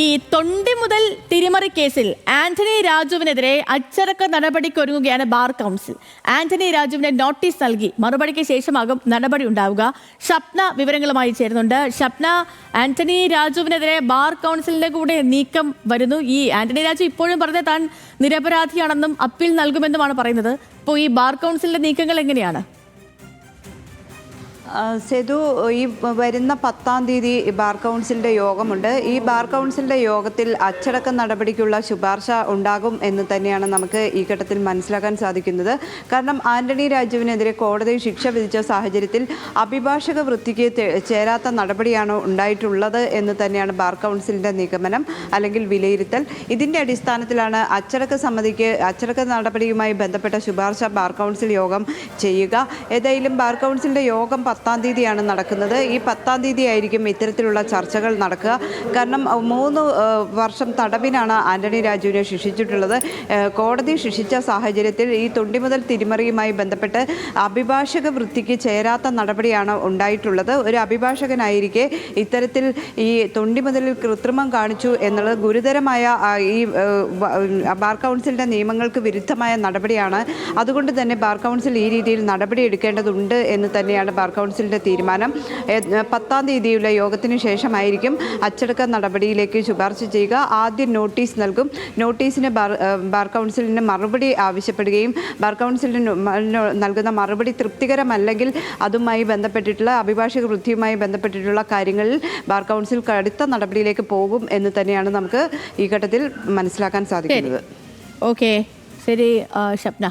ഈ തൊണ്ടി മുതൽ തിരിമറി കേസിൽ ആന്റണി രാജുവിനെതിരെ അച്ചടക്ക നടപടിക്കൊരുങ്ങുകയാണ് ബാർ കൗൺസിൽ. ആന്റണി രാജുവിനെ നോട്ടീസ് നൽകി മറുപടിക്ക് ശേഷമാകും നടപടി ഉണ്ടാവുക. ഷപ്ന വിവരങ്ങളുമായി ചേരുന്നുണ്ട്. ഷപ്ന, ആന്റണി രാജുവിനെതിരെ ബാർ കൗൺസിലിന്റെ കൂടെ നീക്കം വരുന്നു. ഈ ആന്റണി രാജു ഇപ്പോഴും പറഞ്ഞത് താൻ നിരപരാധിയാണെന്നും അപ്പീൽ നൽകുമെന്നുമാണ് പറയുന്നത്. ഇപ്പോൾ ഈ ബാർ കൗൺസിലിന്റെ നീക്കങ്ങൾ എങ്ങനെയാണ്? സെതു, ഈ വരുന്ന 10-ാം തീയതി ബാർ കൗൺസിലിൻ്റെ യോഗമുണ്ട്. ഈ ബാർ കൗൺസിലിൻ്റെ യോഗത്തിൽ അച്ചടക്ക നടപടിക്കുള്ള ശുപാർശ ഉണ്ടാകും എന്ന് തന്നെയാണ് നമുക്ക് ഈ ഘട്ടത്തിൽ മനസ്സിലാക്കാൻ സാധിക്കുന്നത്. കാരണം ആന്റണി രാജുവിനെതിരെ കോടതി ശിക്ഷ വിധിച്ച സാഹചര്യത്തിൽ അഭിഭാഷക വൃത്തിക്ക് ചേരാത്ത നടപടിയാണ് ഉണ്ടായിട്ടുള്ളത് എന്ന് തന്നെയാണ് ബാർ കൗൺസിലിൻ്റെ നിഗമനം അല്ലെങ്കിൽ വിലയിരുത്തൽ. ഇതിൻ്റെ അടിസ്ഥാനത്തിലാണ് അച്ചടക്ക നടപടിയുമായി ബന്ധപ്പെട്ട ശുപാർശ ബാർ കൗൺസിൽ യോഗം ചെയ്യുക. ഏതായാലും ബാർ കൗൺസിലിൻ്റെ യോഗം 10-ാം തീയതിയാണ് നടക്കുന്നത്. ഈ 10-ാം തീയതി ആയിരിക്കും ഇത്തരത്തിലുള്ള ചർച്ചകൾ നടക്കുക. കാരണം 3 വർഷം തടവിനാണ് ആന്റണി രാജുവിനെ ശിക്ഷിച്ചിട്ടുള്ളത്. കോടതി ശിക്ഷിച്ച സാഹചര്യത്തിൽ ഈ തൊണ്ടി മുതൽ തിരിമറിയുമായി ബന്ധപ്പെട്ട് അഭിഭാഷക വൃത്തിക്ക് ചേരാത്ത നടപടിയാണ് ഉണ്ടായിട്ടുള്ളത്. ഒരു അഭിഭാഷകനായിരിക്കെ ഇത്തരത്തിൽ ഈ തൊണ്ടി മുതലിൽ കൃത്രിമം കാണിച്ചു എന്നുള്ളത് ഗുരുതരമായ ഈ ബാർ കൗൺസിലിൻ്റെ നിയമങ്ങൾക്ക് വിരുദ്ധമായ നടപടിയാണ്. അതുകൊണ്ട് തന്നെ ബാർ കൗൺസിൽ ഈ രീതിയിൽ നടപടി എടുക്കേണ്ടതുണ്ട് എന്ന് തന്നെയാണ് ബാർ കൗൺസിലിൻ്റെ തീരുമാനം. 10-ാം തീയതിയുള്ള യോഗത്തിന് ശേഷമായിരിക്കും അച്ചടക്ക നടപടിയിലേക്ക് ശുപാർശ ചെയ്യുക. ആദ്യം നോട്ടീസ് നൽകും. നോട്ടീസിന് ബാർ കൗൺസിലിന് മറുപടി ആവശ്യപ്പെടുകയും ബാർ കൗൺസിലിന് നൽകുന്ന മറുപടി തൃപ്തികരമല്ലെങ്കിൽ അതുമായി ബന്ധപ്പെട്ടിട്ടുള്ള അഭിഭാഷക വൃത്തിയുമായി ബന്ധപ്പെട്ടിട്ടുള്ള കാര്യങ്ങളിൽ ബാർ കൗൺസിൽ കടുത്ത നടപടിയിലേക്ക് പോകും എന്ന് തന്നെയാണ് നമുക്ക് ഈ ഘട്ടത്തിൽ മനസ്സിലാക്കാൻ സാധിക്കുന്നത്. ഓക്കെ, ശരി ഷപ്ന.